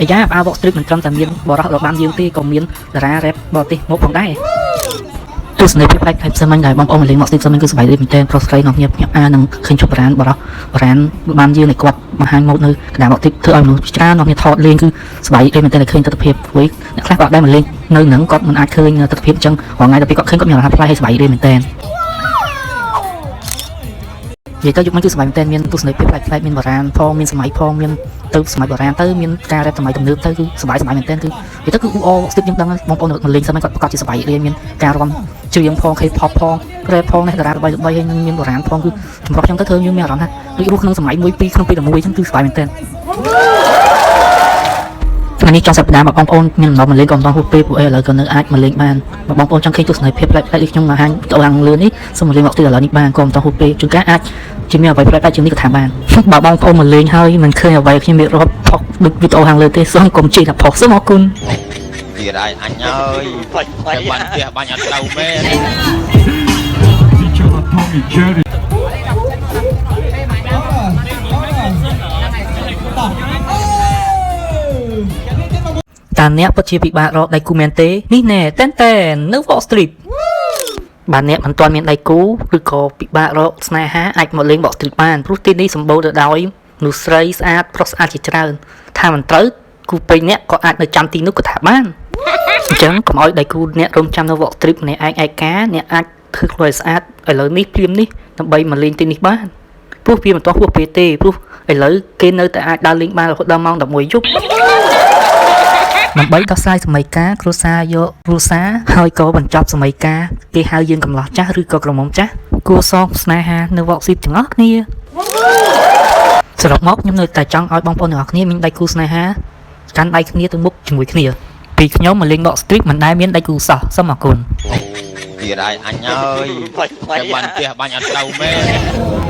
អាយ៉ាអាវក strip មិនត្រឹមតែមានបរោះរបាំយើងទេក៏មានតារា rap បរទេសមកផងដែរទស្សនវិជ្ជាផ្នែកផ្សេងៗដែលបងប្អូនមកលេងមក strip ផ្សេងៗគឺសប្បាយរីកមែនទែនប្រុសស្រីនាំគ្នាភ្ញាក់នឹងឃើញជប់បរានបរោះបានយើងនៃគាត់បង្ហាញម៉ូដនៅកណ្ដាលមក strip ធ្វើឲ្យមនុស្សច្រើននាំគ្នាថតលេងគឺសប្បាយរីកមែនទែនតែឃើញទស្សនវិជ្ជាមួយអ្នកខ្លះក៏ដែរមកលេងនៅនឹងគាត់មិនអាចឃើញទស្សនវិជ្ជាអញ្ចឹងរាល់ថ្ងៃតែពេលគាត់ឃើញគាត់មានអារម្មណ៍ប្លែកហើយសប្បាយរីកមែនទែននិយាយទៅយុគនេះគឺសម័យមែនតើមានទស្សនវិជ្ជាផ្លែកៗមានបុរាណផងមានសម័យផងមានទៅសម័យបុរាណទៅមានការរ៉េបសម័យទំនើបទៅគឺសម័យមែនតើគឺនិយាយទៅគឺអ៊ូអស្ទិបយើងដឹងបងប្អូនមកលេងសម័យគាត់ប្រកាសជាសប្បាយរីករាយមានការរាំច្រៀងផង K-pop ផង rap ផងនេះតារាល្បីៗហើយមានបុរាណផងគឺចម្រុះចឹងទៅធ្វើយើងមានអារម្មណ៍ថាដូចរស់ក្នុងសម័យមួយពីរក្នុងពេលតែមួយចឹងគឺសប្បាយមែនតើថ្ងៃនេះចុងសប្តាហ៍បងប្អូនមានដំណើរមកលេងក៏មិនដល់ហួសពេលពួកឥឡូវក៏នៅអាចមកលេងបានបងប្អូនចង់ឃើញទស្សនវិជ្ជាផ្លែកៗដូចខ្ញុំបង្ហាញទៅខាងលើនេះសូមមកលេងមកទីឥឡូវនេះបានក៏មិនដល់ហួសពេលជួនកាលអាចជាមានអ្វីផ្លែកៗជាងនេះក៏ថាបានបើបងប្អូនមកលេងហើយមិនឃើញអ្វីខ្ញុំរៀបរាប់ផុសដូចវីដេអូខាងលើទេសូមកុំជិះថាផុសសូមអរគុណទៀតហើយអញអើយតែបានផ្ទះបាញ់អត់ទៅមែនតាអ្នកពិតជាពិបាករកដៃគូមែនទេនេះណែតែននៅ Wall Street បាទអ្នកមិនទាន់មានដៃគូឬក៏ពិបាករកស្នេហាអាចមកលេង Wall Street បានព្រោះទីនេះសម្បូរទៅដោយមនុស្សស្រីស្អាតប្រុសស្អាតជាច្រើនថាមិនត្រូវគូពេញអ្នកក៏អាចនៅចាំទីនោះក៏ថាបានអញ្ចឹងកុំឲ្យដៃគូអ្នករំចាំនៅ Wall Street ម្នាក់ឯកាអ្នកអាចធ្វើខ្លួនឲ្យស្អាតឥឡូវនេះព្រាមនេះដើម្បីមកលេងទីនេះបានព្រោះវាមិនទាន់ហួសពេលទេព្រោះឥឡូវគេនៅតែអាចដើរលេងបានរហូតដល់ម៉ោង11យប់ដើម្បីដោះស្រាយសម័យកាលគ្រួសារយកគ្រួសារហើយក៏បញ្ចប់សម័យកាលគេហៅយើងកំឡោះចាស់ឬក៏ក្រមុំចាស់គួរសងស្នេហានៅវ៉កស៊ីបទាំងអស់គ្នាសរុបមកខ្ញុំនៅតែចង់ឲ្យបងប្អូនទាំងអស់គ្នាមានដៃគូស្នេហាកាន់ដៃគ្នាទៅមុខជាមួយគ្នាពីខ្ញុំមកលេងបកស្ទ្រីតមិនដែលមានដៃគូសោះសូមអរគុណទៀតហើយអញអើយតែបានផ្ទះបាញ់អត់ទៅមែន